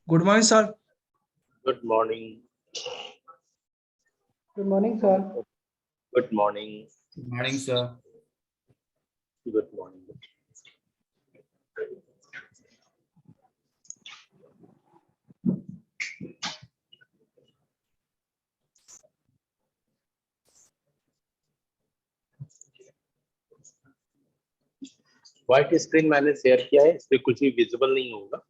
Good morning, sir. Good morning. Good morning, sir. Good morning. Good morning, sir. Good morning. White screen मैंने share किया है, इस पे कुछ भी विजिबल नहीं होगा।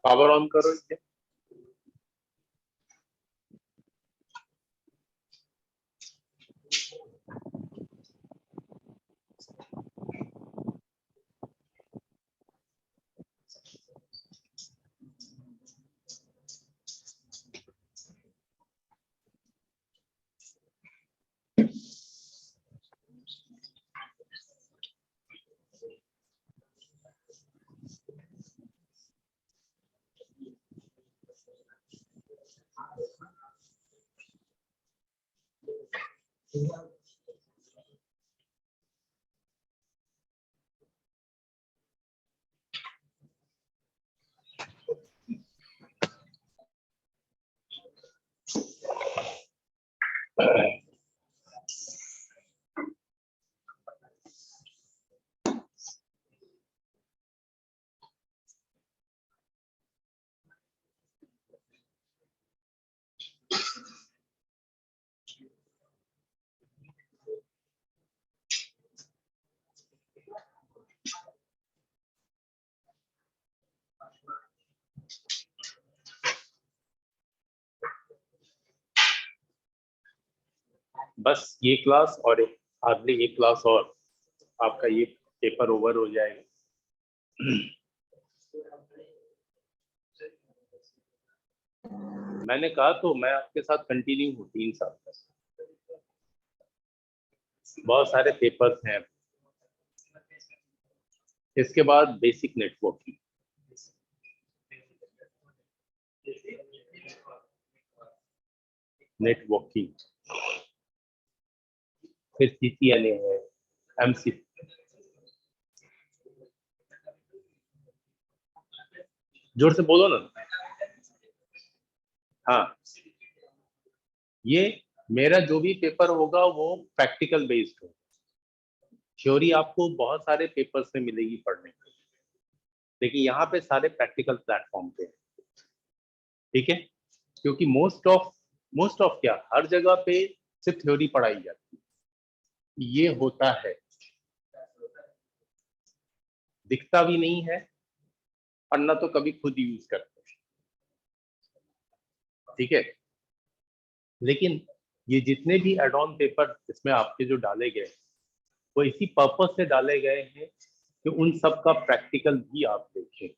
पावर ऑन करो इसे। बस ये क्लास और हार्डली एक क्लास और आपका ये पेपर ओवर हो जाएगा। मैंने कहा तो मैं आपके साथ कंटिन्यू हूँ 3 साल तक। बहुत सारे पेपर्स हैं। इसके बाद बेसिक नेटवर्किंग, फिर CCNA है, MC, जोर से बोलो ना। हाँ, ये मेरा जो भी पेपर होगा वो प्रैक्टिकल बेस्ड होगा। थ्योरी आपको बहुत सारे पेपर्स में मिलेगी पढ़ने को, लेकिन यहाँ पे सारे प्रैक्टिकल प्लेटफॉर्म पे है। ठीक है, क्योंकि मोस्ट ऑफ क्या हर जगह पे सिर्फ थ्योरी पढ़ाई जाती है। ये होता है, दिखता भी नहीं है, पढ़ना तो कभी खुद यूज करते हैं। ठीक है, लेकिन ये जितने भी एड ऑन पेपर इसमें आपके जो डाले गए वो इसी पर्पस से डाले गए हैं कि उन सब का प्रैक्टिकल भी आप देखें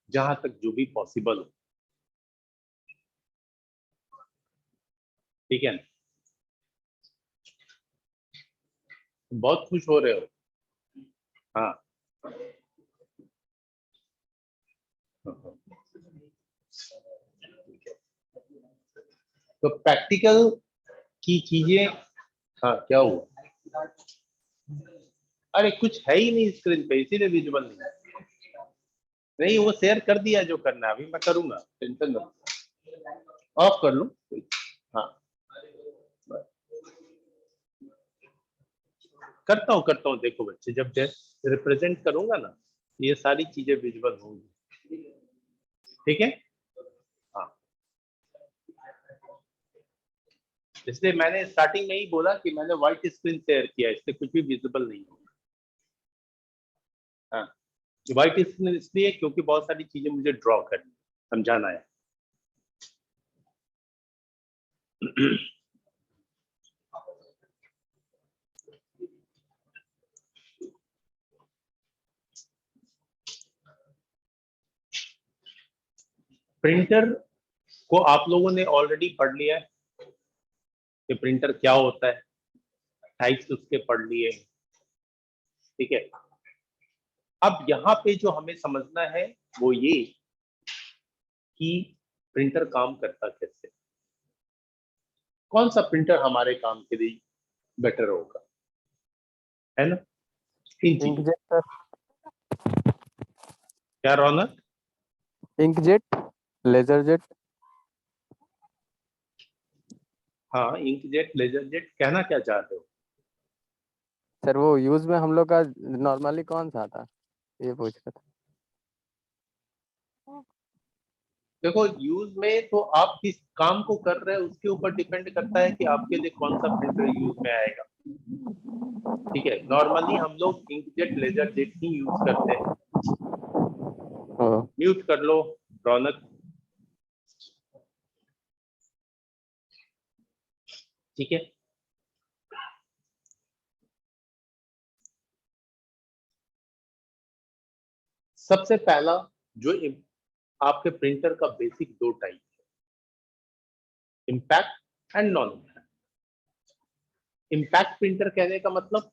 जहां तक जो भी पॉसिबल हो। ठीक है, बहुत खुश हो रहे हो। हाँ, तो प्रैक्टिकल की चीजें। हाँ, क्या हुआ? अरे कुछ है ही नहीं स्क्रीन पे, इसीलिए विजिबल नहीं है। नहीं, वो शेयर कर दिया जो करना है, अभी मैं करूंगा, टेंशन मत, ऑफ कर लूं। हाँ, करता हूँ। देखो बच्चे, जब रिप्रेजेंट करूंगा ना, ये सारी चीजें विजिबल होंगी। ठीक है, हाँ, इसलिए मैंने स्टार्टिंग में ही बोला कि मैंने व्हाइट स्क्रीन शेयर किया, इससे कुछ भी विजिबल नहीं होगा। हाँ, व्हाइट स्क्रीन इसलिए क्योंकि बहुत सारी चीजें मुझे ड्रॉ करनी, समझाना है। प्रिंटर को आप लोगों ने ऑलरेडी पढ़ लिया है कि प्रिंटर क्या होता है, टाइप्स उसके पढ़ लिए, ठीक है। अब यहाँ पे जो हमें समझना है वो ये कि प्रिंटर काम करता कैसे, कौन सा प्रिंटर हमारे काम के लिए बेटर होगा, है ना। Inkjet sir. क्या रौनक? Inkjet, laser jet. हाँ, इंकजेट, लेजर जेट, कहना क्या चाहते हो? सर वो यूज में हम लोग का नॉर्मली कौन सा था, ये पूछ रहा था। देखो, यूज में तो आप किस काम को कर रहे हैं उसके ऊपर डिपेंड करता है कि आपके लिए कौन सा प्रिंटर यूज में आएगा, ठीक है। नॉर्मली हम लोग इंकजेट, लेजर जेट ही यूज करते हैं। म्यूट कर लो रौनक, ठीक है। सबसे पहला जो आपके प्रिंटर का बेसिक दो टाइप है, impact and non impact. Impact printer कहने का मतलब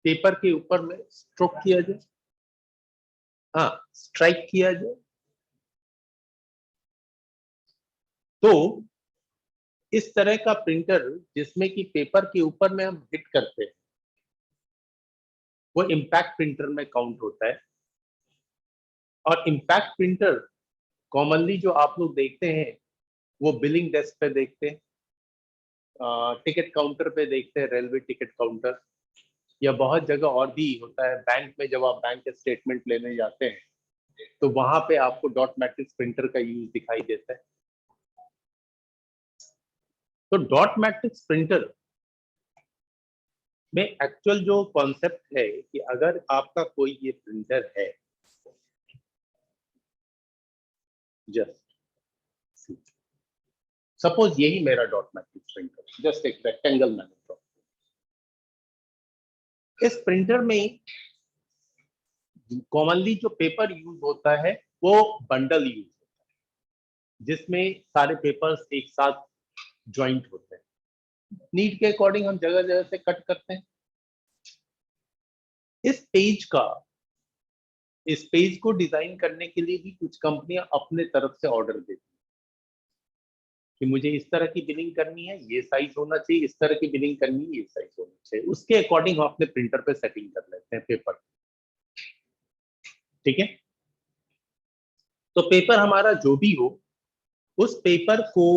पेपर के ऊपर में स्ट्रोक किया जाए, हाँ, स्ट्राइक किया जाए। तो इस तरह का प्रिंटर जिसमें कि पेपर के ऊपर में हम हिट करते हैं वो इम्पैक्ट प्रिंटर में काउंट होता है। और इम्पैक्ट प्रिंटर कॉमनली जो आप लोग देखते हैं वो बिलिंग डेस्क पे देखते हैं, टिकट काउंटर पे देखते हैं, रेलवे टिकट काउंटर, या बहुत जगह और भी होता है। बैंक में जब आप बैंक के स्टेटमेंट लेने जाते हैं तो वहां पे आपको डॉट मैट्रिक्स प्रिंटर का यूज दिखाई देता है। तो डॉट मैट्रिक्स प्रिंटर में एक्चुअल जो कॉन्सेप्ट है कि अगर आपका कोई ये प्रिंटर है, जस्ट सपोज यही मेरा डॉट मैट्रिक्स प्रिंटर, जस्ट एक रेक्टेंगल मैंने ड्रॉ, इस प्रिंटर में कॉमनली जो पेपर यूज होता है वो बंडल यूज होता है, जिसमें सारे पेपर्स एक साथ ज्वाइंट होते हैं। नीड के अकॉर्डिंग हम जगह जगह से कट करते हैं। इस पेज को डिजाइन करने के लिए भी कुछ कंपनियां अपने तरफ से ऑर्डर देती हैं कि मुझे इस तरह की बिलिंग करनी है, ये साइज होना चाहिए, इस तरह की बिलिंग करनी है, ये साइज होना चाहिए। उसके अकॉर्डिंग हम अपने प्रिंटर पे सेटिंग कर लेते हैं पेपर, ठीक है। तो पेपर हमारा जो भी हो, उस पेपर को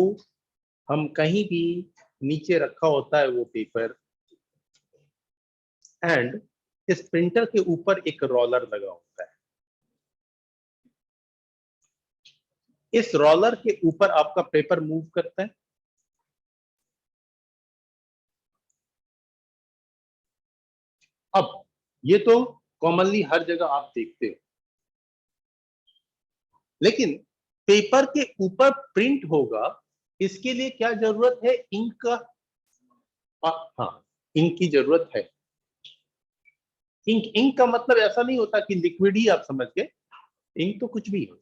हम कहीं भी नीचे रखा होता है वो पेपर, एंड इस प्रिंटर के ऊपर एक रोलर लगा होता है। इस रोलर के ऊपर आपका पेपर मूव करता है। अब ये तो कॉमनली हर जगह आप देखते हो, लेकिन पेपर के ऊपर प्रिंट होगा, इसके लिए क्या जरूरत है? इंक का। हाँ, इंक की जरूरत है। इंक का मतलब ऐसा नहीं होता कि लिक्विड ही आप समझ गए, इंक तो कुछ भी हो।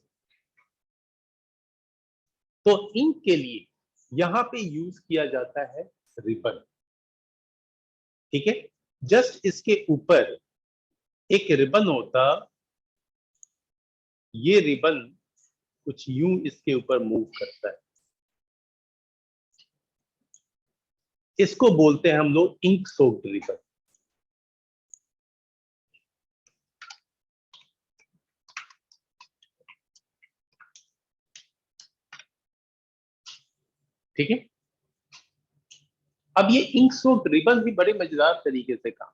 तो इंक के लिए यहां पे यूज किया जाता है रिबन, ठीक है। जस्ट इसके ऊपर एक रिबन होता, ये रिबन कुछ यूं इसके ऊपर मूव करता है, इसको बोलते हैं हम लोग इंक सोक्ड रिबन। ठीक है। अब ये इंक सोक्ड रिबन भी बड़े मजेदार तरीके से काम,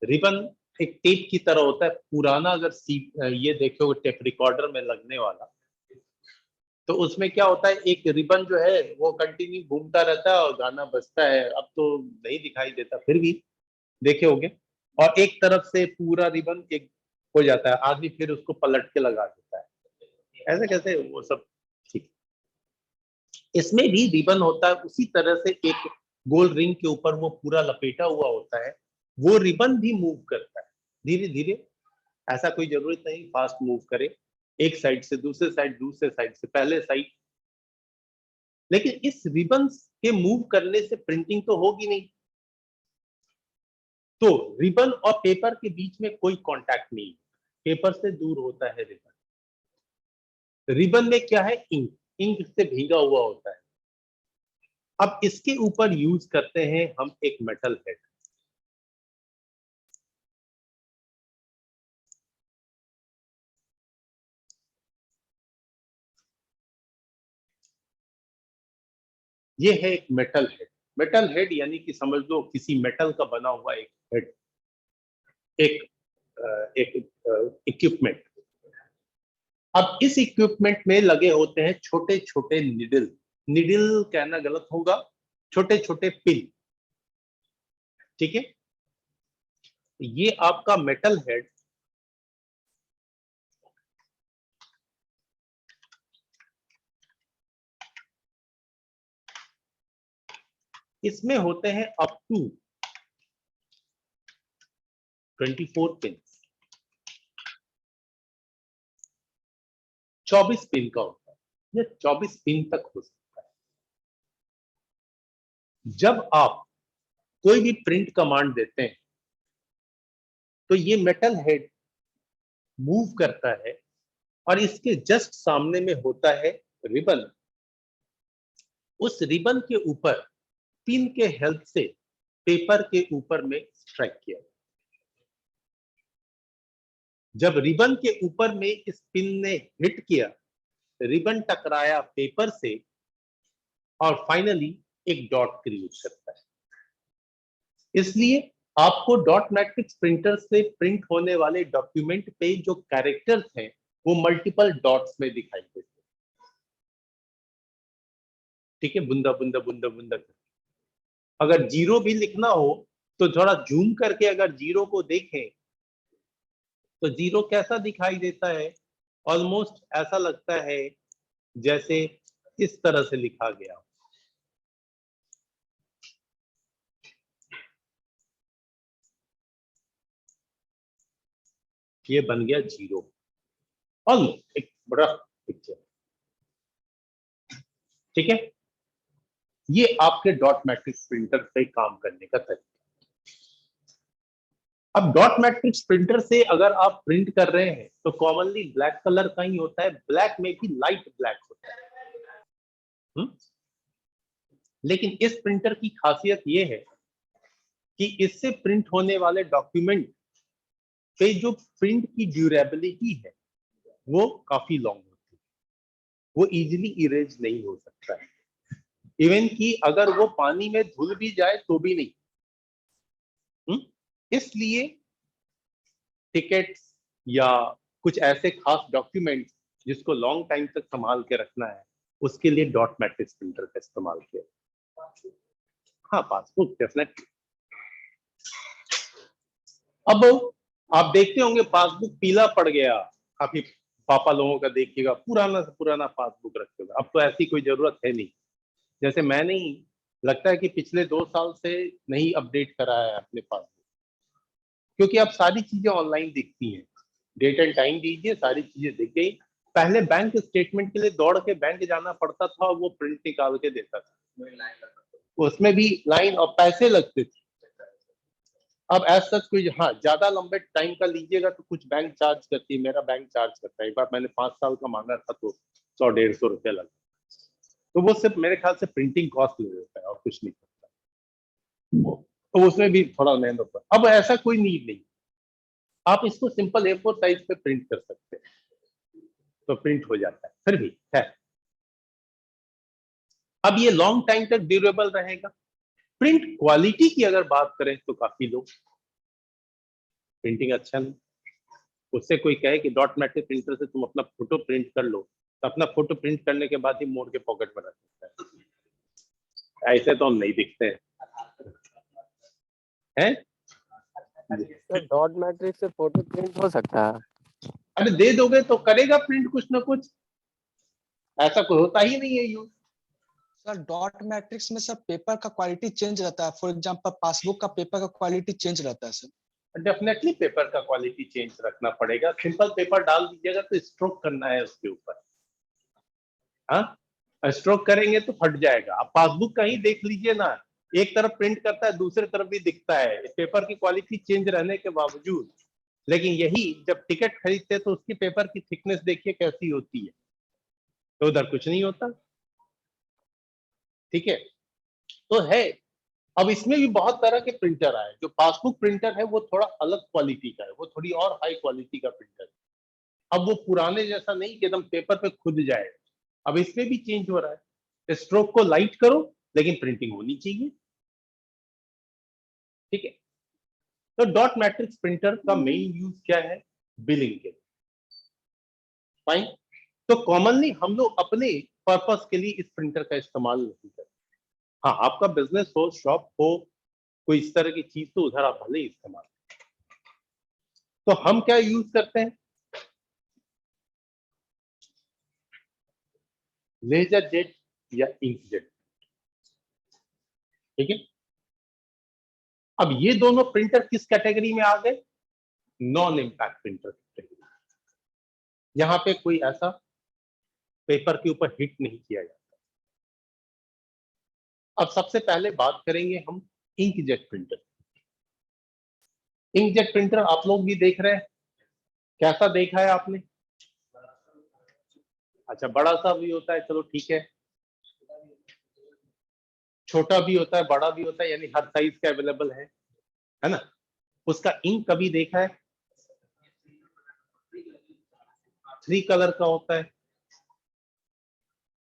रिबन एक टेप की तरह होता है। पुराना अगर ये देखो टेप रिकॉर्डर में लगने वाला, तो उसमें क्या होता है, एक रिबन जो है वो कंटिन्यू घूमता रहता है और गाना बजता है। अब तो नहीं दिखाई देता, फिर भी देखे होंगे। और एक तरफ से पूरा रिबन एक हो जाता है, आदमी फिर उसको पलट के लगा देता है, ऐसे कैसे वो सब, ठीक। इसमें भी रिबन होता है उसी तरह से, एक गोल रिंग के ऊपर वो पूरा लपेटा हुआ होता है, वो रिबन भी मूव करता है धीरे धीरे, ऐसा कोई जरूरत नहीं फास्ट मूव करे, एक साइड से दूसरे साइड, दूसरे साइड से पहले साइड। लेकिन इस रिबन के मूव करने से प्रिंटिंग तो होगी नहीं, तो रिबन और पेपर के बीच में कोई कांटेक्ट नहीं, पेपर से दूर होता है रिबन। रिबन में क्या है, इंक, इंक से भीगा हुआ होता है। अब इसके ऊपर यूज करते हैं हम एक मेटल हेड। ये है एक मेटल हेड। मेटल हेड यानी कि समझ लो किसी मेटल का बना हुआ एक हेड, एक इक्विपमेंट। अब इस इक्विपमेंट में लगे होते हैं छोटे छोटे निडल, निडल कहना गलत होगा, छोटे छोटे पिन, ठीक है। ये आपका मेटल हेड इसमें होते हैं अप टू 24 पिन, 24 पिन का होता है, ये 24 पिन तक हो सकता है। जब आप कोई भी प्रिंट कमांड देते हैं तो ये मेटल हेड मूव करता है और इसके जस्ट सामने में होता है रिबन। उस रिबन के ऊपर पिन के हेल्प से पेपर के ऊपर में स्ट्राइक किया। जब रिबन के ऊपर में इस पिन ने हिट किया, रिबन टकराया पेपर से और फाइनली एक डॉट क्रिएट करता है। इसलिए आपको डॉट मैट्रिक्स प्रिंटर से प्रिंट होने वाले डॉक्यूमेंट पे जो कैरेक्टर्स हैं वो मल्टीपल डॉट्स में दिखाई देते हैं, ठीक है, बुंदा बुंदा बुंदा बुंदा। अगर जीरो भी लिखना हो तो थोड़ा जूम करके अगर जीरो को देखें तो जीरो कैसा दिखाई देता है, ऑलमोस्ट ऐसा लगता है जैसे इस तरह से लिखा गया। ये बन गया जीरो, ऑलमोस्ट एक बड़ा पिक्चर, ठीक है। ये आपके डॉट मैट्रिक्स प्रिंटर से काम करने का तरीका। अब डॉट मैट्रिक्स प्रिंटर से अगर आप प्रिंट कर रहे हैं तो कॉमनली ब्लैक कलर का ही होता है, ब्लैक में भी लाइट ब्लैक होता है। लेकिन इस प्रिंटर की खासियत ये है कि इससे प्रिंट होने वाले डॉक्यूमेंट पे जो प्रिंट की ड्यूरेबिलिटी है वो काफी लॉन्ग होती है, वो इजीली इरेज नहीं हो सकता है। इवन कि अगर वो पानी में धुल भी जाए तो भी नहीं। इसलिए टिकट्स या कुछ ऐसे खास डॉक्यूमेंट्स जिसको लॉन्ग टाइम तक संभाल के रखना है, उसके लिए डॉट मैट्रिक्स प्रिंटर का इस्तेमाल किया। हाँ, पासबुक डेफिनेटली। अब आप देखते होंगे पासबुक पीला पड़ गया, काफी पापा लोगों का देखिएगा पुराना से पुराना पासबुक रखे हुए। अब तो ऐसी कोई जरूरत है नहीं। जैसे मैं नहीं, लगता है कि पिछले 2 साल से नहीं अपडेट कराया है अपने पासबुक, क्योंकि अब सारी चीजें ऑनलाइन दिखती हैं। डेट एंड टाइम दीजिए, सारी चीजें दिख गई। पहले बैंक स्टेटमेंट के लिए दौड़ के बैंक जाना पड़ता था, वो प्रिंट निकाल के देता था, उसमें भी लाइन और पैसे लगते थे। अब एज सच कोई, हाँ, ज्यादा लंबे टाइम का लीजिएगा तो कुछ बैंक चार्ज करती है, मेरा बैंक चार्ज करता है। एक बार मैंने 5 साल का मांगा था तो 100-150 रुपया लगा, तो वो सिर्फ मेरे ख्याल से प्रिंटिंग कॉस्ट ले लेता है और कुछ नहीं करता, तो उसमें भी थोड़ा मेहनत होता है। अब ऐसा कोई नीड नहीं, आप इसको सिंपल A4 साइज पे प्रिंट कर सकते हैं तो प्रिंट हो जाता है। फिर भी है, अब ये लॉन्ग टाइम तक ड्यूरेबल रहेगा। प्रिंट क्वालिटी की अगर बात करें तो काफी लोग प्रिंटिंग अच्छा नहीं, उससे कोई कहे कि डॉट मैट्रिक्स प्रिंटर से तुम अपना फोटो प्रिंट कर लो, तो अपना फोटो प्रिंट करने के बाद ही मोड़ के पॉकेट में रख सकता है। ऐसे तो हम नहीं दिखते हैं। सर डॉट मैट्रिक्स से फोटो प्रिंट हो सकता है? अरे दे दोगे तो करेगा प्रिंट कुछ ना कुछ, ऐसा कोई होता ही नहीं है यूज। सर डॉट मैट्रिक्स में सर पेपर का क्वालिटी चेंज रहता है, फॉर एग्जांपल पासबुक का पेपर का क्वालिटी चेंज रहता है सर। डेफिनेटली पेपर का क्वालिटी चेंज रखना पड़ेगा। सिंपल पेपर डाल दीजिएगा तो स्ट्रोक करना है उसके ऊपर, हाँ स्ट्रोक करेंगे तो फट जाएगा। आप पासबुक का ही देख लीजिए ना, एक तरफ प्रिंट करता है दूसरे तरफ भी दिखता है पेपर की क्वालिटी चेंज रहने के बावजूद। लेकिन यही जब टिकट खरीदते हैं तो उसकी पेपर की थिकनेस देखिए कैसी होती है, तो उधर कुछ नहीं होता। ठीक है, तो है। अब इसमें भी बहुत तरह के प्रिंटर आए। जो पासबुक प्रिंटर है वो थोड़ा अलग क्वालिटी का है, वो थोड़ी और हाई क्वालिटी का प्रिंटर है। अब वो पुराने जैसा नहीं कि एकदम पेपर पे खुद जाए, अब इसमें भी चेंज हो रहा है। स्ट्रोक को लाइट करो लेकिन प्रिंटिंग होनी चाहिए। ठीक है, तो डॉट मैट्रिक्स प्रिंटर का मेन यूज क्या है? बिलिंग के। फाइन। तो कॉमनली हम लोग अपने पर्पस के लिए इस प्रिंटर का इस्तेमाल नहीं करते। हाँ, आपका बिजनेस हो, शॉप हो, कोई इस तरह की चीज, तो उधर आप भले ही इस्तेमाल। तो हम क्या यूज करते हैं? लेजर जेट या इंकजेट। ठीक है, अब ये दोनों प्रिंटर किस कैटेगरी में आ गए? Non impact printer category. यहां पे कोई ऐसा पेपर के ऊपर हिट नहीं किया जाता। अब सबसे पहले बात करेंगे हम इंकजेट प्रिंटर। इंकजेट प्रिंटर आप लोग भी देख रहे हैं, कैसा देखा है आपने? अच्छा, बड़ा सा भी होता है, चलो ठीक है। छोटा भी होता है, बड़ा भी होता है, यानी हर साइज का अवेलेबल है ना? उसका इंक कभी देखा है? 3 कलर का होता है।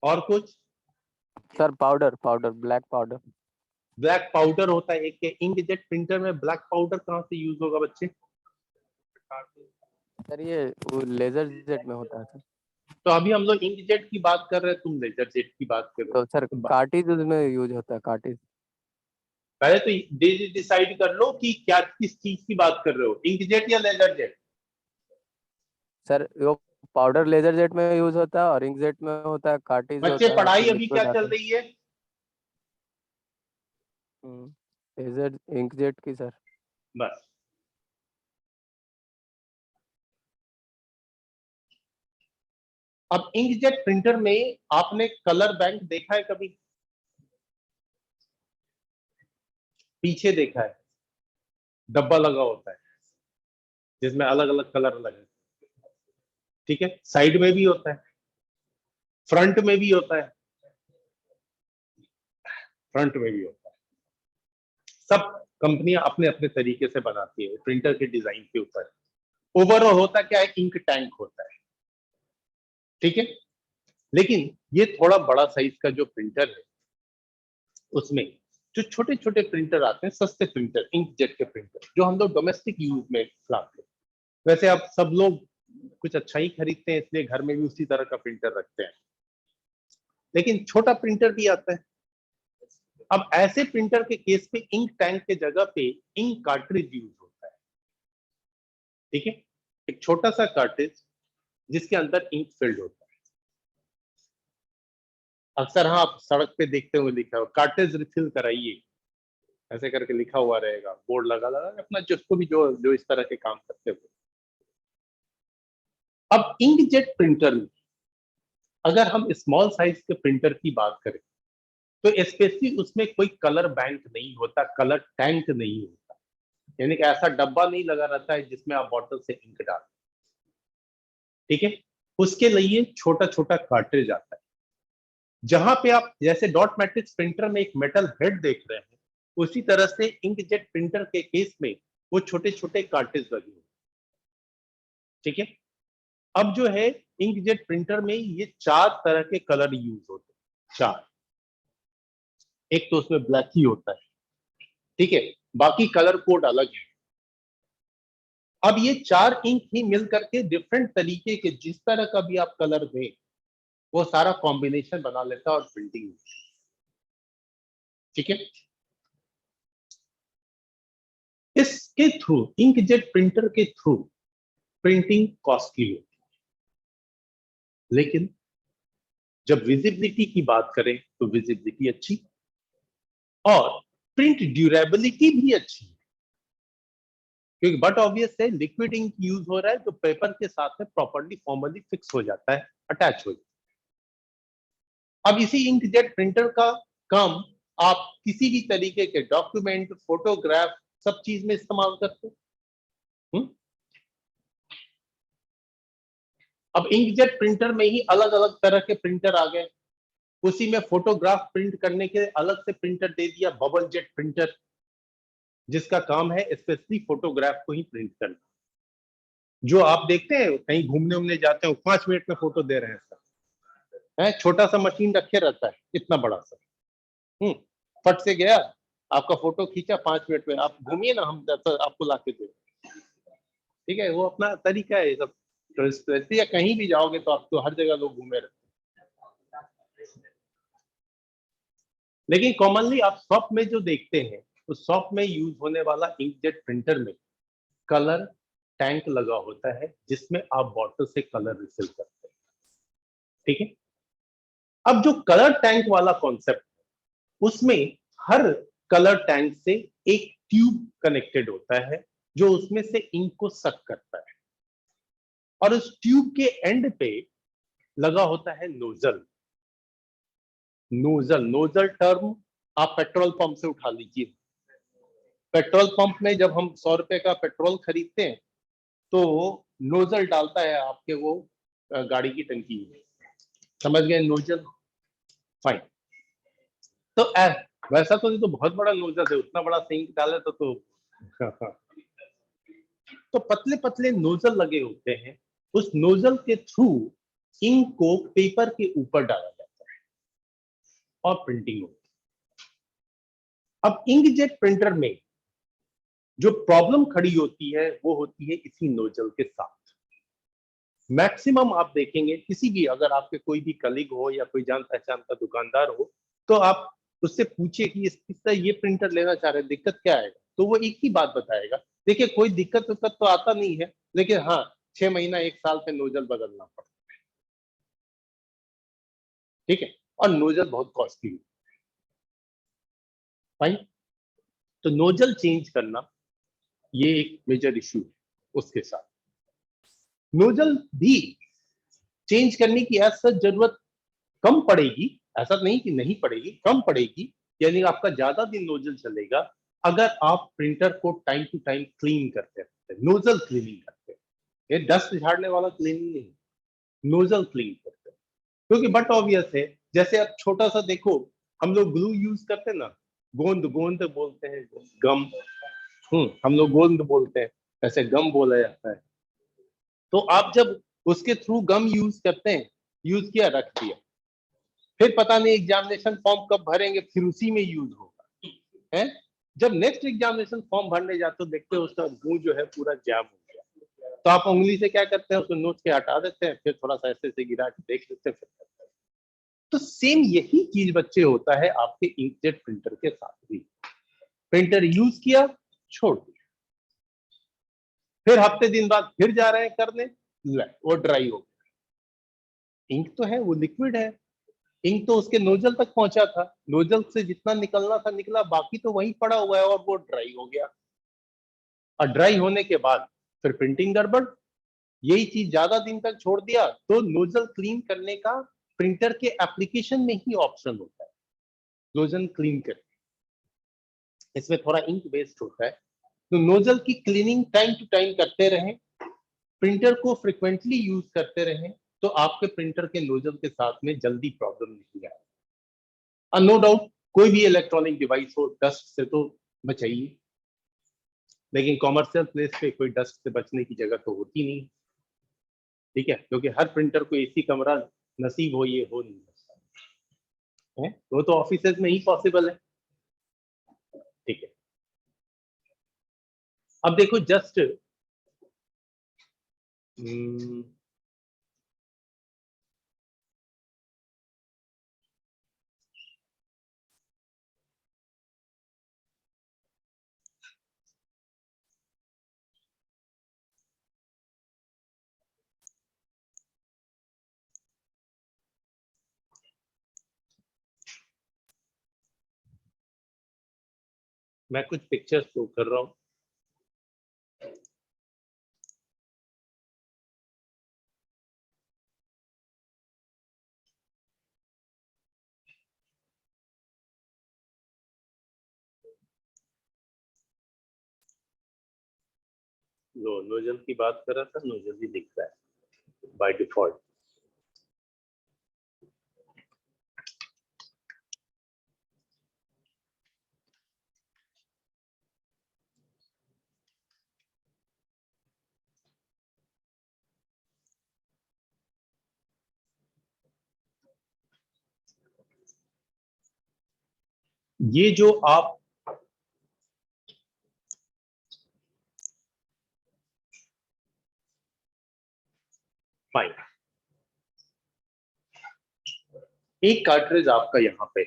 और कुछ? Sir powder powder black powder. Black powder होता है एक के। इंकजेट प्रिंटर में ब्लैक पाउडर कहाँ से यूज होगा बच्चे? सर ये वो लेजर जेट में होता है सर। तो अभी हम लोग इंकजेट की बात कर रहे हैं, तुम लेजर जेट की बात कर रहे तो सर हो। कार्टिज उसमें यूज होता है, कार्टिज। पहले तो डिसाइड कर लो कि क्या किस चीज की बात कर रहे हो, इंकजेट या लेजर जेट। सर वो पाउडर लेजर जेट में यूज होता है और इंकजेट में होता है कार्टिज, बच्चे होता है पढ़ाई उसमें अभी क्या लिक्विड चल आता है। रही है? लेजर इंकजेट की सर। बस। अब इंकजेट प्रिंटर में आपने कलर बैंक देखा है कभी? पीछे देखा है, डब्बा लगा होता है जिसमें अलग अलग कलर लगे। ठीक है, साइड में भी होता है, फ्रंट में भी होता है, फ्रंट में भी होता है। सब कंपनियां अपने अपने तरीके से बनाती है प्रिंटर के डिजाइन के ऊपर। ओवरऑल होता क्या है? इंक टैंक होता है। ठीक है, लेकिन ये थोड़ा बड़ा साइज का जो प्रिंटर है, उसमें जो छोटे छोटे प्रिंटर आते हैं, सस्ते प्रिंटर, इंकजेट के प्रिंटर, जो हम लोग डोमेस्टिक यूज में लाते हैं। वैसे आप सब लोग कुछ अच्छा ही खरीदते हैं, इसलिए घर में भी उसी तरह का प्रिंटर रखते हैं, लेकिन छोटा प्रिंटर भी आता है। अब ऐसे प्रिंटर के केस पे इंक टैंक के जगह पे इंक कार्ट्रिज यूज होता है। ठीक है, एक छोटा सा कार्ट्रिज जिसके अंदर इंक फिल्ड होता है। अक्सर हाँ, आप सड़क पे देखते हुए लिखा हो कार्ट्रिज रिफिल कराइए, ऐसे करके लिखा हुआ रहेगा, बोर्ड लगा लगा अपना, जिसको भी जो जो इस तरह के काम करते हुए। अब इंकजेट प्रिंटर में अगर हम स्मॉल साइज के प्रिंटर की बात करें तो स्पेशली उसमें कोई कलर बैंक नहीं होता, कलर टैंक नहीं होता, यानी कि ऐसा डब्बा नहीं लगा रहता है जिसमें आप बॉटल से इंक डाल। ठीक है, उसके लिए छोटा छोटा कार्ट्रिज आता है, जहां पे आप जैसे डॉट मैट्रिक्स प्रिंटर में एक मेटल हेड देख रहे हैं, उसी तरह से इंकजेट प्रिंटर के केस में वो छोटे छोटे कार्ट्रिज लगे हुए। ठीक है, अब जो है इंकजेट प्रिंटर में ये 4 तरह के कलर यूज होते हैं, 4। एक तो उसमें ब्लैक ही होता है, ठीक है, बाकी कलर कोड अलग है। अब ये 4 इंक ही मिल करके डिफरेंट तरीके के जिस तरह का भी आप कलर दें, वो सारा कॉम्बिनेशन बना लेता है और प्रिंटिंग। ठीक है, इसके थ्रू, इंकजेट प्रिंटर के थ्रू प्रिंटिंग कॉस्टली होती है, लेकिन जब विजिबिलिटी की बात करें तो विजिबिलिटी अच्छी और प्रिंट ड्यूरेबिलिटी भी अच्छी, क्योंकि बट ऑब्वियस है लिक्विड इंक यूज हो रहा है तो पेपर के साथ में प्रॉपर्ली फॉर्मली फिक्स हो जाता है, अटैच हो जाता है। अब इसी इंकजेट प्रिंटर का काम आप किसी भी तरीके के डॉक्यूमेंट, फोटोग्राफ, सब चीज में इस्तेमाल करते हैं। अब इंकजेट प्रिंटर में ही अलग अलग तरह के प्रिंटर आ गए, उसी में फोटोग्राफ प्रिंट करने के अलग से प्रिंटर दे दिया, बबल जेट प्रिंटर, जिसका काम है स्पेशली फोटोग्राफ को ही प्रिंट करना। जो आप देखते हैं कहीं घूमने उमने जाते हो 5 मिनट में फोटो दे रहे हैं सर, है छोटा सा मशीन रखे रहता है इतना बड़ा सा, फट से गया आपका फोटो खींचा 5 मिनट में, आप घूमिए ना, हम आपको ला के दे, ठीक है। वो अपना तरीका है सब, या कहीं भी जाओगे तो आप तो हर जगह लोग घूमे रहते हैं। लेकिन कॉमनली आप शॉप में जो देखते हैं, उस शॉप में यूज होने वाला इंकजेट प्रिंटर में कलर टैंक लगा होता है, जिसमें आप बॉटल से कलर रिफिल करते हैं, ठीक है। अब जो कलर टैंक वाला कॉन्सेप्ट, उसमें हर कलर टैंक से एक ट्यूब कनेक्टेड होता है जो उसमें से इंक को सक करता है, और उस ट्यूब के एंड पे लगा होता है नोजल। नोजल नोजल टर्म आप पेट्रोल पंप से उठा लीजिए। पेट्रोल पंप में जब हम 100 रुपए का पेट्रोल खरीदते हैं तो नोजल डालता है आपके वो गाड़ी की टंकी में, समझ गए नोजल, फाइन। तो वैसा तो ये तो बहुत बड़ा नोजल है, उतना बड़ा सिंक डाले तो तो पतले पतले नोजल लगे होते हैं, उस नोजल के थ्रू इंक को पेपर के ऊपर डाला जाता है और प्रिंटिंग होती है। अब इंकजेट प्रिंटर में जो प्रॉब्लम खड़ी होती है वो होती है इसी नोजल के साथ। मैक्सिमम आप देखेंगे किसी भी, अगर आपके कोई भी कलीग हो या कोई जान पहचान का दुकानदार हो, तो आप उससे पूछिए कि इस तरह ये प्रिंटर लेना चाह रहे हैं, दिक्कत क्या है, तो वो एक ही बात बताएगा, देखिए कोई दिक्कत तो आता नहीं है, लेकिन हाँ 6 महीना 1 साल पे नोजल बदलना पड़ता है, ठीक है, और नोजल बहुत कॉस्टली है भाई। तो नोजल चेंज करना ये एक मेजर इश्यू है। उसके साथ नोजल भी चेंज करने की ऐसा जरूरत कम पड़ेगी, ऐसा नहीं कि नहीं पड़ेगी, कम पड़ेगी, यानी आपका ज्यादा दिन नोजल चलेगा अगर आप प्रिंटर को टाइम टू टाइम क्लीन करते रहते हैं, नोजल क्लीनिंग करते हैं। ये डस्ट झाड़ने वाला क्लीनिंग नहीं, नोजल क्लीन करते हैं। क्योंकि बट ऑब्वियस है, जैसे आप छोटा सा देखो, हम लोग ग्लू यूज करते हैं ना, गोंद गोंद बोलते हैं, गम, हम लोग गोंद बोलते हैं, ऐसे गम बोला जाता है। तो आप जब उसके थ्रू गम यूज करते हैं, यूज किया रख दिया, फिर पता नहीं एग्जामिनेशन फॉर्म कब भरेंगे, फिर उसी में यूज होगा, है। जब नेक्स्ट एग्जामिनेशन फॉर्म भरने जाते हो देखते हो उसका मुंह जो है पूरा जाम हो गया, तो आप उंगली से क्या करते हैं, उसको नोच के हटा देते हैं, फिर थोड़ा सा ऐसे गिरा के देख लेते हैं, फिर तो सेम यही चीज बच्चे होता है आपके इंकजेट प्रिंटर के साथ भी। प्रिंटर यूज किया, छोड़ दिया, फिर हफ्ते दिन बाद फिर जा रहे हैं करने, वो ड्राई हो गया। इंक तो है, वो लिक्विड है, इंक तो उसके नोजल तक पहुंचा था, नोजल से जितना निकलना था निकला, बाकी तो वहीं पड़ा हुआ है और वो ड्राई हो गया। और ड्राई होने के बाद फिर प्रिंटिंग गड़बड़, यही चीज ज्यादा दिन तक छोड़ दिया तो नोजल क्लीन करने का प्रिंटर के एप्लीकेशन में ही ऑप्शन होता है, नोजल क्लीन कर, इसमें थोड़ा इंक वेस्ट होता है। तो नोजल की क्लीनिंग टाइम टू टाइम करते रहें, प्रिंटर को फ्रिक्वेंटली यूज करते रहें, तो आपके प्रिंटर के नोजल के साथ में जल्दी प्रॉब्लम नहीं आएगी। नो डाउट कोई भी इलेक्ट्रॉनिक डिवाइस हो डस्ट से तो बचाइए, लेकिन कॉमर्शियल प्लेस पे कोई डस्ट से बचने की जगह तो होती नहीं, ठीक है, क्योंकि हर प्रिंटर को एसी कमरा नसीब हो ये हो नहीं सकता है, वो तो ऑफिसेज में ही पॉसिबल है, ठीक है। अब देखो जस्ट मैं कुछ पिक्चर्स शो कर रहा हूँ। नोजल की बात कर रहा था, नोजल ही दिख रहा है बाय डिफॉल्ट। ये जो आप फाइन, एक कार्ट्रिज आपका यहाँ पे,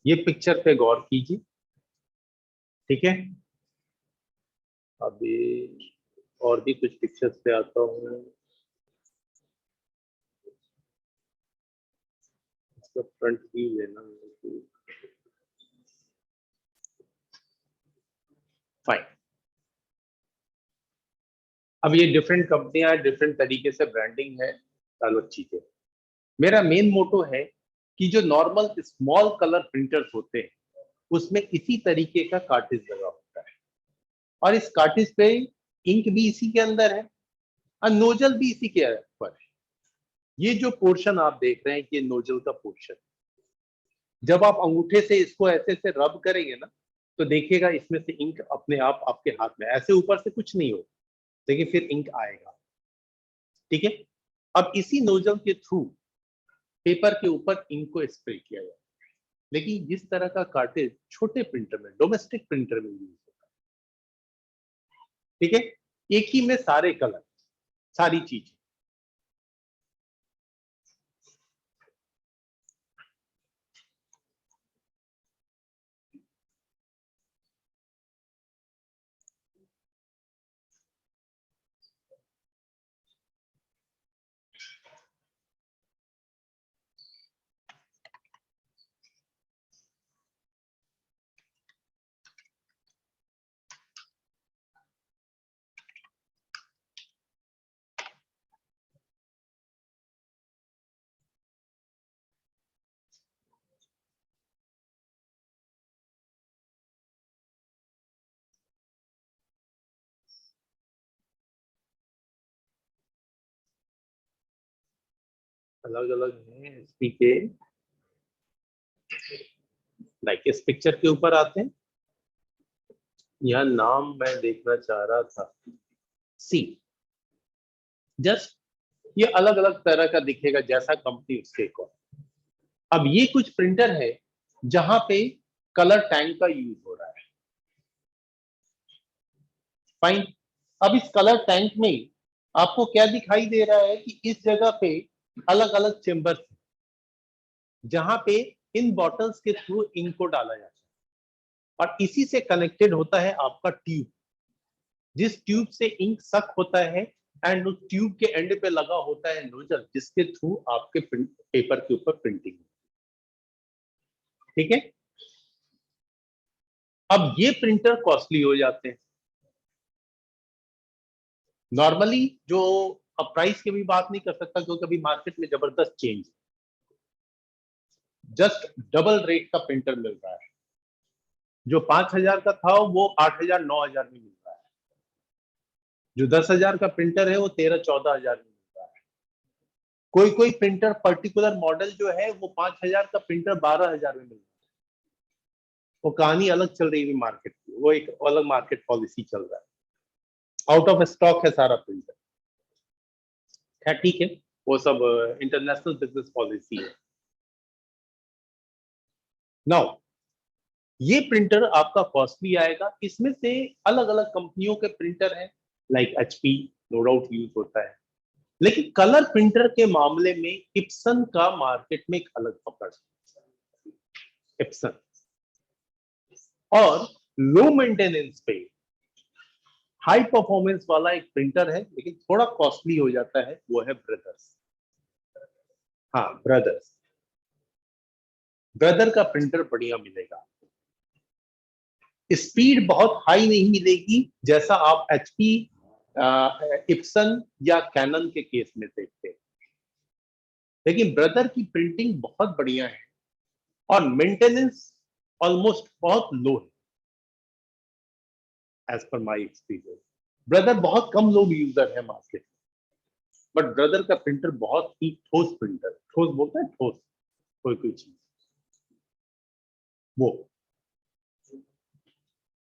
ये पिक्चर पे गौर कीजिए, ठीक है। अभी और भी कुछ पिक्चर्स पे आता हूँ। इसका फ्रंट व्यू लेना है, फाइन। अब ये डिफरेंट कंपनियां, डिफरेंट तरीके से ब्रांडिंग है, चलो ठीक है। मेरा मेन मोटो है कि जो नॉर्मल स्मॉल कलर प्रिंटर्स होते हैं उसमें इसी तरीके का कार्ट्रिज लगा होता है, और इस कार्ट्रिज पे इंक भी इसी के अंदर है और नोजल भी इसी के ऊपर है। ये जो पोर्शन आप देख रहे हैं ये नोजल का पोर्शन, जब आप अंगूठे से इसको ऐसे ऐसे रब करेंगे ना तो देखिएगा इसमें से इंक अपने आप आपके हाथ में, ऐसे ऊपर से कुछ नहीं हो, लेकिन फिर इंक आएगा, ठीक है। अब इसी नोजल के थ्रू पेपर के ऊपर इंक को स्प्रे किया जाए, लेकिन जिस तरह का कार्ट्रिज छोटे प्रिंटर में, डोमेस्टिक प्रिंटर में यूज होता है, ठीक है, एक ही में सारे कलर, सारी चीज। अलग अलग है एचपी के, लाइक इस पिक्चर के ऊपर आते हैं, यह नाम मैं देखना चाह रहा था, सी, जस्ट ये अलग अलग तरह का दिखेगा जैसा कंपनी उसके को। अब ये कुछ प्रिंटर है जहां पे कलर टैंक का यूज हो रहा है, फाइन। अब इस कलर टैंक में आपको क्या दिखाई दे रहा है कि इस जगह पे अलग अलग चेंबर्स जहां पे इन बॉटल्स के थ्रू इंक को डाला जाता है, और इसी से कनेक्टेड होता है आपका ट्यूब, जिस ट्यूब से इंक सक होता है, एंड उस ट्यूब के एंड पे लगा होता है नोजल जिसके थ्रू आपके पेपर के ऊपर प्रिंटिंग, ठीक है। अब ये प्रिंटर कॉस्टली हो जाते हैं नॉर्मली, जो अब प्राइस की भी बात नहीं कर सकता क्योंकि अभी मार्केट में जबरदस्त चेंज, जस्ट डबल रेट का प्रिंटर मिल रहा है, जो 5,000 का था वो 8,000 9,000 में मिल रहा है, जो 10,000 का प्रिंटर है वो 13-14,000 में मिल रहा है। कोई कोई प्रिंटर पर्टिकुलर मॉडल जो है वो 5,000 का प्रिंटर 12,000 में मिल रहा है। वो कहानी अलग चल रही है मार्केट की, वो एक अलग मार्केट पॉलिसी चल रहा है, आउट ऑफ स्टॉक है सारा प्रिंटर, है ठीक है, वो सब इंटरनेशनल बिजनेस पॉलिसी है। नाउ ये प्रिंटर आपका कॉस्टली आएगा, इसमें से अलग अलग कंपनियों के प्रिंटर हैं, like HP no doubt use होता है, लेकिन कलर प्रिंटर के मामले में इप्सन का मार्केट में एक अलग पकड़ है। इप्सन और लो मेंटेनेंस पे हाई परफॉर्मेंस वाला एक प्रिंटर है, लेकिन थोड़ा कॉस्टली हो जाता है, वो है ब्रदर्स। हाँ ब्रदर्स, ब्रदर का प्रिंटर बढ़िया मिलेगा। स्पीड बहुत हाई नहीं मिलेगी जैसा आप HP, इप्सन या कैनन के केस में देखते हैं, लेकिन ब्रदर की प्रिंटिंग बहुत बढ़िया है और मेंटेनेंस ऑलमोस्ट बहुत लो है as per my experience. Brother बहुत कम लोग यूजर है मार्केट, बट ब्रदर का प्रिंटर बहुत ही ठोस प्रिंटर, ठोस बोलते हैं ठोस, कोई चीज वो।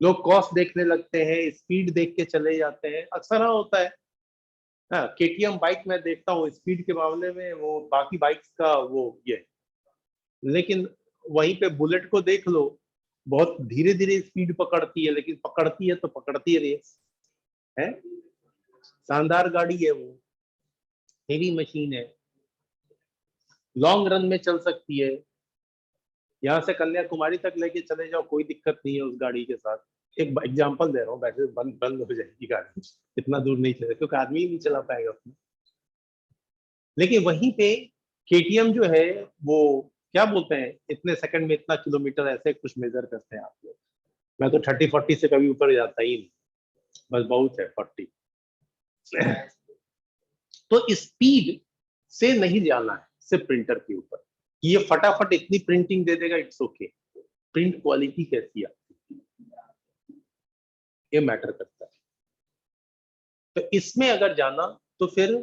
लोग कॉस्ट देखने लगते हैं, स्पीड देख के चले जाते हैं, अक्सर हाँ होता है। हाँ, KTM बाइक मैं देखता हूँ स्पीड के मामले में वो बाकी बाइक्स का वो ये, लेकिन वहीं पे बुलेट को देख लो, बहुत धीरे धीरे स्पीड पकड़ती है, लेकिन पकड़ती है तो पकड़ती है रेस है। शानदार गाड़ी है वो, हेवी मशीन है, लॉन्ग रन में चल सकती है। यहाँ से कन्याकुमारी तक लेके चले जाओ, कोई दिक्कत नहीं है उस गाड़ी के साथ। एक एग्जांपल दे रहा हूँ, वैसे बंद बंद हो जाएगी गाड़ी, इतना दूर नहीं चले क्योंकि आदमी ही नहीं चला पाएगा उसमें। लेकिन वहीं पे KTM जो है वो क्या बोलते हैं, इतने सेकंड में इतना किलोमीटर ऐसे कुछ मेजर करते हैं आप लोग। मैं तो 30-40 से कभी ऊपर जाता ही नहीं, बस बहुत है 40। तो स्पीड से नहीं जाना है सिर्फ प्रिंटर के ऊपर, ये फटाफट इतनी प्रिंटिंग दे देगा, इट्स ओके। प्रिंट क्वालिटी कैसी है ये मैटर करता है। तो इसमें अगर जाना तो फिर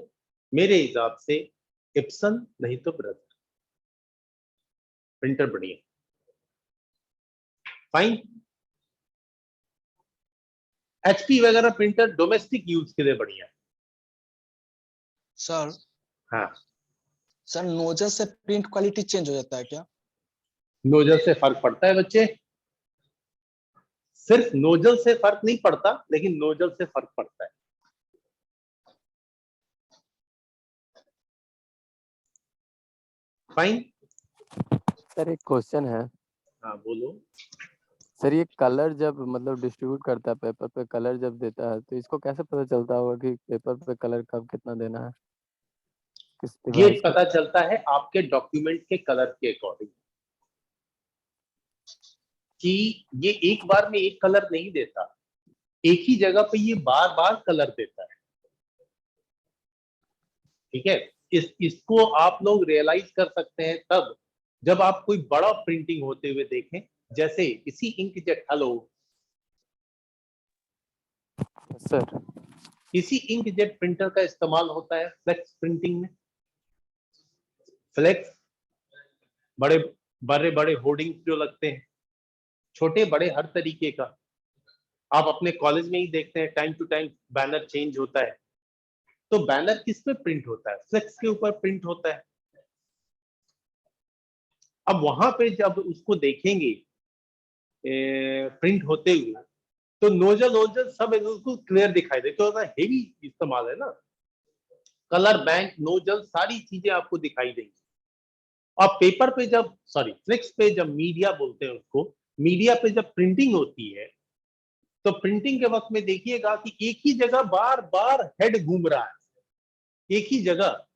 मेरे हिसाब से इप्सन नहीं तो ब्रदर, प्रिंटर बढ़िया, फाइन। HP वगैरह प्रिंटर डोमेस्टिक यूज के लिए बढ़िया है। सर हाँ, सर नोजल से प्रिंट क्वालिटी चेंज हो जाता है क्या? नोजल से फर्क पड़ता है बच्चे, सिर्फ नोजल से फर्क नहीं पड़ता, लेकिन नोजल से फर्क पड़ता है। फाइन। सर एक क्वेश्चन है। हाँ बोलो। सर ये कलर जब मतलब डिस्ट्रीब्यूट करता है पेपर पे, कलर जब देता है तो इसको कैसे पता चलता होगा कि पेपर पे कलर कब कितना देना है, किस ये डिवाइस पे? पता चलता है आपके डॉक्यूमेंट के कलर के अकॉर्डिंग, कि ये एक बार में एक कलर नहीं देता, एक ही जगह पे ये बार बार कलर देता है। ठीक है, इसको आप लोग रियलाइज कर सकते हैं तब जब आप कोई बड़ा प्रिंटिंग होते हुए देखें, जैसे इसी इंकजेट, हेलो, सर इसी इंकजेट प्रिंटर का इस्तेमाल होता है फ्लेक्स प्रिंटिंग में। फ्लेक्स बड़े बड़े बड़े होर्डिंग जो लगते हैं, छोटे बड़े हर तरीके का, आप अपने कॉलेज में ही देखते हैं time to time banner change होता है। तो बैनर किस पे प्रिंट होता है? फ्लेक्स के ऊपर प्रिंट होता है। अब वहां पे जब उसको देखेंगे प्रिंट होते हुए, तो नोजल नोजल सब बिल्कुल क्लियर दिखाई दे, तो हेवी इस्तेमाल है ना, कलर बैंक नोजल सारी चीजें आपको दिखाई देंगी। और पेपर पे जब, सॉरी फ्लेक्स पे जब मीडिया बोलते हैं उसको, मीडिया पे जब प्रिंटिंग होती है, तो प्रिंटिंग के वक्त में देखिएगा कि एक ही जगह बार बार हेड घूम रहा है, एक ही जगह।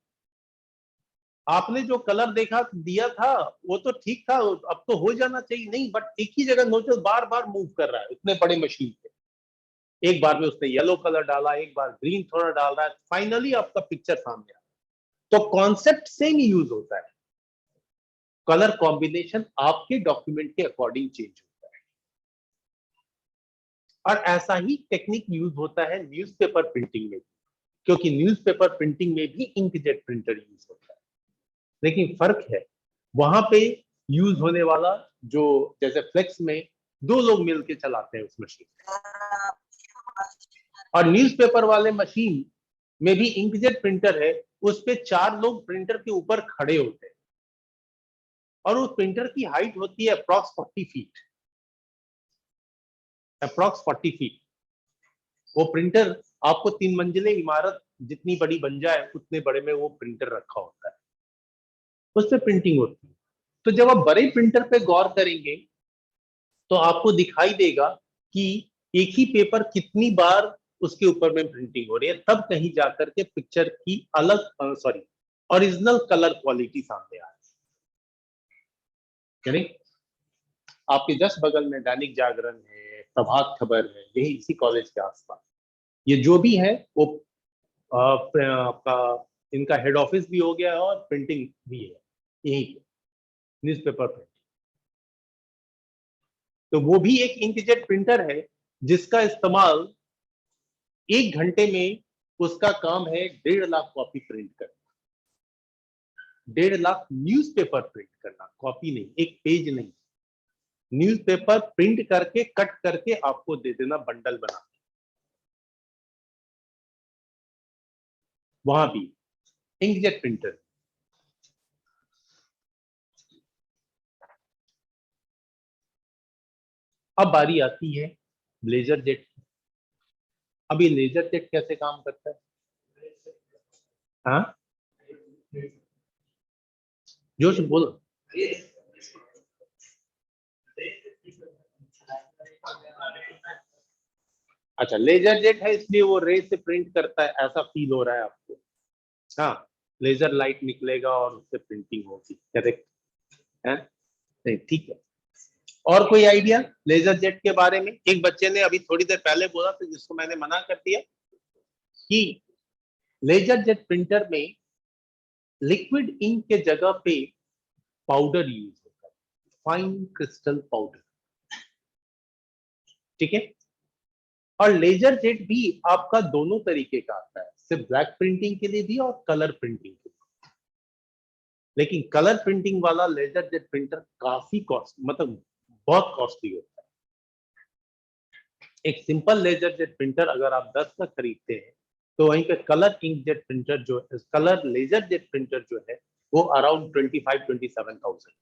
आपने जो कलर देखा दिया था वो तो ठीक था, अब तो हो जाना चाहिए, नहीं, बट एक ही जगह नोजल बार बार मूव कर रहा है उतने बड़े मशीन पे। एक बार में उसने येलो कलर डाला, एक बार ग्रीन थोड़ा डाल रहा है, फाइनली आपका पिक्चर सामने आ। तो कॉन्सेप्ट सेम यूज होता है, कलर कॉम्बिनेशन आपके डॉक्यूमेंट के अकॉर्डिंग चेंज होता है। और ऐसा ही टेक्निक यूज होता है न्यूज़पेपर प्रिंटिंग में, क्योंकि न्यूज़पेपर प्रिंटिंग में भी इंकजेट प्रिंटर यूज होता है, लेकिन फर्क है वहां पे यूज होने वाला, जो जैसे फ्लेक्स में 2 लोग मिलकर चलाते हैं उस मशीन, और न्यूज़पेपर वाले मशीन में भी इंकजेट प्रिंटर है, उस पे 4 लोग प्रिंटर के ऊपर खड़े होते हैं, और उस प्रिंटर की हाइट होती है अप्रॉक्स 40 फीट, अप्रॉक्स 40 फीट। वो प्रिंटर आपको 3 मंजिले इमारत जितनी बड़ी बन जाए उतने बड़े में वो प्रिंटर रखा होता है, उस पर प्रिंटिंग होती है। तो जब आप बड़े प्रिंटर पे गौर करेंगे तो आपको दिखाई देगा कि एक ही पेपर कितनी बार उसके ऊपर में प्रिंटिंग हो रही है, तब कहीं जाकर के पिक्चर की अलग, सॉरी, ओरिजिनल कलर क्वालिटी सामने आ रही है। आपके जस्ट बगल में दैनिक जागरण है, प्रभात खबर है, यही इसी कॉलेज के आसपास। ये जो भी है वो आपका इनका हेड ऑफिस भी हो गया है और प्रिंटिंग भी है यही पे, न्यूज़पेपर प्रिंटिंग। तो वो भी एक इंकजेट प्रिंटर है जिसका इस्तेमाल 1 घंटे में, उसका काम है 1.5 लाख कॉपी प्रिंट करना। 1.5 लाख न्यूज़पेपर प्रिंट करना, कॉपी नहीं, एक पेज नहीं, न्यूज़पेपर प्रिंट करके कट करके आपको दे देना बंडल बना के। वहां भी इंकजेट प्रिंटर। अब बारी आती है लेजर जेट। अब ये लेजर जेट कैसे काम करता है? हाँ, जोश बोलो। अच्छा, लेजर जेट है इसलिए वो रे से प्रिंट करता है, ऐसा फील हो रहा है आपको? हाँ, लेजर लाइट निकलेगा और उससे प्रिंटिंग होगी, करेक्ट है? नहीं, ठीक है। और कोई आइडिया लेजर जेट के बारे में? एक बच्चे ने अभी थोड़ी देर पहले बोला था, जिसको मैंने मना कर दिया, कि लेजर जेट प्रिंटर में लिक्विड इंक के जगह पे पाउडर यूज होता है, फाइन क्रिस्टल पाउडर। ठीक है। और लेजर जेट भी आपका दोनों तरीके का आता है, सिर्फ ब्लैक प्रिंटिंग के लिए भी और कलर प्रिंटिंग के लिए। लेकिन कलर प्रिंटिंग वाला लेजर जेट प्रिंटर काफी कॉस्ट, मतलब बहुत कॉस्टली होता है। एक सिंपल लेजर जेट प्रिंटर अगर आप 10 का खरीदते हैं, तो वहीं पे कलर इंक जेट प्रिंटर जो है, कलर लेजर जेट प्रिंटर जो है, वो अराउंड 25-27,000।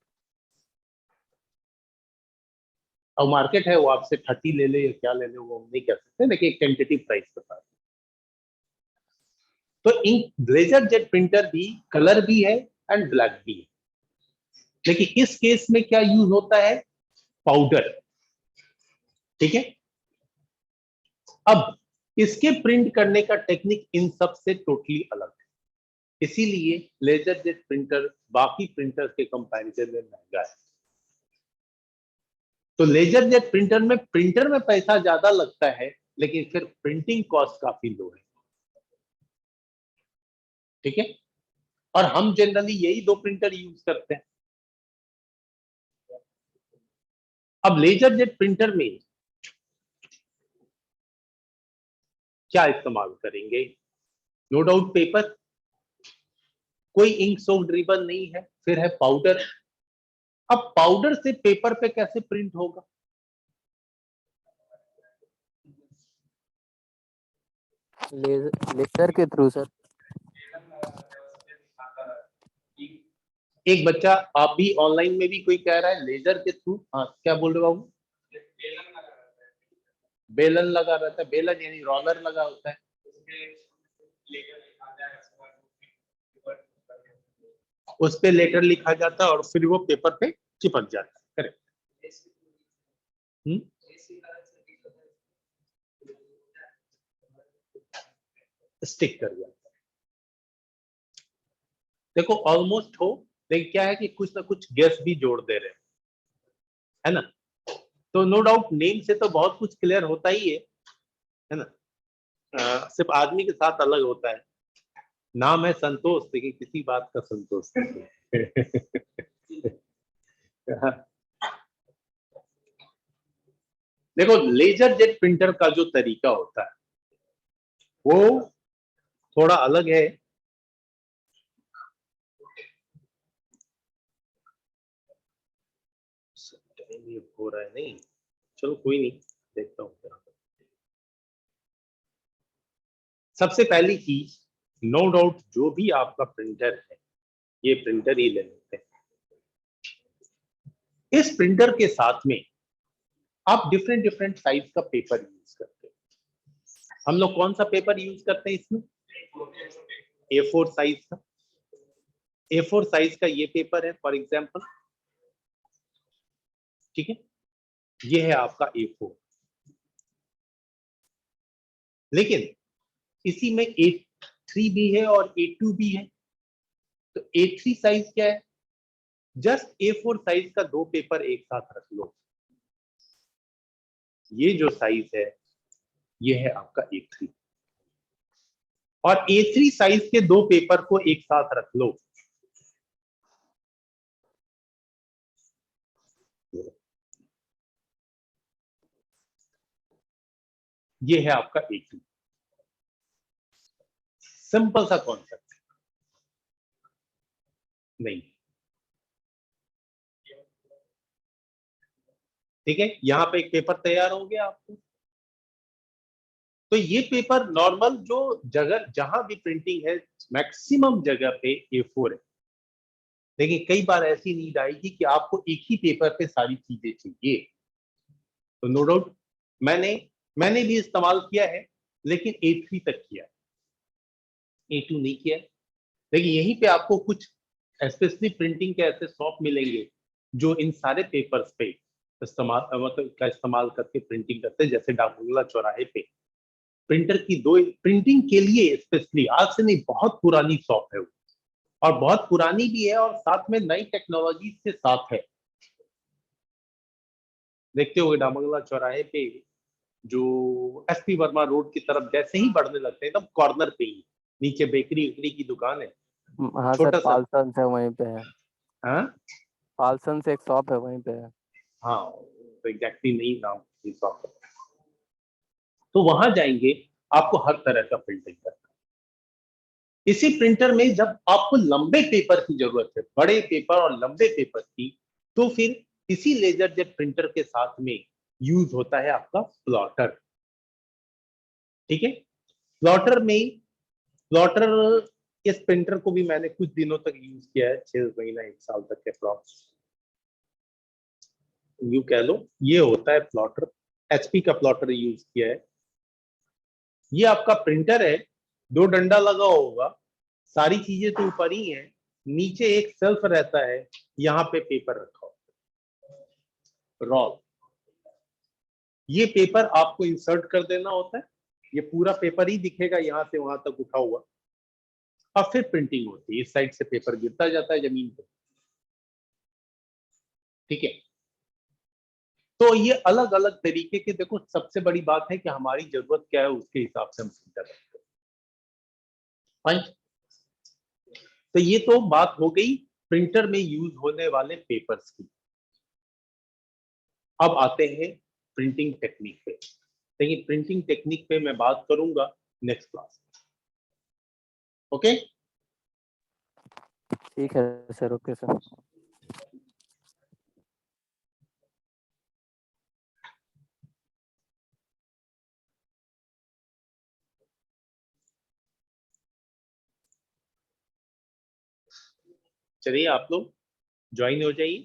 और मार्केट है वो आपसे 30 ले ले या क्या ले ले वो नहीं कह सकते, लेकिन एक टेंटेटिव प्राइस बता। तो इंक लेजर जेट प्रिंटर भी कलर भी है एंड ब्लैक भी है, लेकिन इस केस में क्या यूज होता है? पाउडर। ठीक है। अब इसके प्रिंट करने का टेक्निक इन सब से टोटली अलग है, इसीलिए लेजर जेट प्रिंटर बाकी प्रिंटर के कंपैरिजन में महंगा है। तो लेजर जेट प्रिंटर में पैसा ज्यादा लगता है, लेकिन फिर प्रिंटिंग कॉस्ट काफी लो है। ठीक है। और हम जनरली यही दो प्रिंटर यूज करते हैं। अब लेजर जेट प्रिंटर में क्या इस्तेमाल करेंगे? नो डाउट पेपर, कोई इंक सोक्ड रिबन नहीं है, फिर है पाउडर। अब पाउडर से पेपर पे कैसे प्रिंट होगा? लेजर के थ्रू सर। एक बच्चा, आप भी ऑनलाइन में भी कोई कह रहा है लेजर के थ्रू। हाँ, क्या बोल रहे हो बाबू? बेलन लगा रहता है, बेलन यानी रोलर लगा होता है, उस पे लेटर लिखा जाता है और फिर वो पेपर पे चिपक जाता है। करेक्ट। स्टिक कर जाता है। देखो ऑलमोस्ट हो, लेकिन क्या है कि कुछ ना कुछ गैस भी जोड़ दे रहे हैं, है ना? तो नो डाउट नेम से तो बहुत कुछ क्लियर होता ही है ना? सिर्फ आदमी के साथ अलग होता है। नाम है संतोष, लेकिन किसी बात का संतोष नहीं है। देखो लेजर जेट प्रिंटर का जो तरीका होता है वो थोड़ा अलग है। हो रहा है नहीं, चलो कोई नहीं, देखता हूँ। सबसे पहली चीज, नो डाउट जो भी आपका प्रिंटर है, ये प्रिंटर ही ले लेते हैं। इस प्रिंटर के साथ में आप डिफरेंट डिफरेंट साइज का पेपर यूज करते हैं। हम लोग कौन सा पेपर यूज करते हैं इसमें? A4 साइज का। A4 साइज का ये पेपर है फॉर एग्जांपल। ठीक है, ये है आपका A4। लेकिन इसी में A3 भी है और A2 भी है। तो A3 साइज क्या है? जस्ट A4 साइज का 2 पेपर एक साथ रख लो। ये जो साइज है ये है आपका A3, और A3 साइज के दो पेपर को एक साथ रख लो, ये है आपका A2। सिंपल सा कॉन्सेप्ट नहीं, ठीक है। यहां पे एक पेपर तैयार हो गया आपको। तो ये पेपर नॉर्मल जो जगह जहां भी प्रिंटिंग है मैक्सिमम जगह पे A4 है, लेकिन कई बार ऐसी नीड आएगी कि आपको एक ही पेपर पे सारी चीजें चाहिए, तो नो डाउट मैंने भी इस्तेमाल किया है, लेकिन A3 तक किया, A2 नहीं किया। लेकिन यहीं पे आपको कुछ स्पेशली प्रिंटिंग के ऐसे शॉप मिलेंगे जो इन सारे पेपर्स पे इस्तेमाल करके प्रिंटिंग करते हैं, जैसे डाकबंगला चौराहे पे प्रिंटर की दो प्रिंटिंग के लिए स्पेशली, आज से नहीं बहुत पुरानी शॉप है वो, और बहुत पुरानी भी है और साथ में नई टेक्नोलॉजी से साथ है। देखते हुए डाकबंगला चौराहे पे जो SP वर्मा रोड की तरफ जैसे ही बढ़ने लगते हैं एकदम कॉर्नर पे ही नीचे बेकरी वेकरी की दुकान है, हाँ सर, छोटा सा। पाल्सन से वहीं पे है। हाँ पाल्सन से एक शॉप है, वहीं पे है। हाँ, तो एग्जैक्टली नहीं नाम इस शॉप का। तो वहां जाएंगे, आपको हर तरह का प्रिंटिंग करना है। इसी प्रिंटर में जब आपको लंबे पेपर की जरूरत है, बड़े पेपर और लंबे पेपर की, तो फिर इसी लेजर जेट प्रिंटर के साथ में यूज होता है आपका प्लॉटर। ठीक है, प्लॉटर इस प्रिंटर को भी मैंने कुछ दिनों तक यूज किया है, 6 महीना 1 साल तक के अप्रॉक्स, यूं कह लो। ये होता है प्लॉटर, HP का प्लॉटर यूज किया है। ये आपका प्रिंटर है, 2 डंडा लगा होगा, सारी चीजें तो ऊपर ही है, नीचे एक सेल्फ रहता है, यहाँ पे पेपर रखा होता है रोल। ये पेपर आपको इंसर्ट कर देना होता है, ये पूरा पेपर ही दिखेगा यहाँ से वहां तक उठा हुआ, और फिर प्रिंटिंग होती है, इस साइड से पेपर गिरता जाता है जमीन पे। ठीक है, तो ये अलग अलग तरीके के, देखो सबसे बड़ी बात है कि हमारी जरूरत क्या है उसके हिसाब से हम प्रिंटर रखते हैं। फाइन, तो ये तो बात हो गई प्रिंटर में यूज होने वाले पेपर्स की। अब आते हैं प्रिंटिंग टेक्निक पे, लेकिन प्रिंटिंग टेक्निक पे मैं बात करूंगा नेक्स्ट क्लास। ओके, ठीक है सर, ओके सर। चलिए आप लोग ज्वाइन हो जाइए।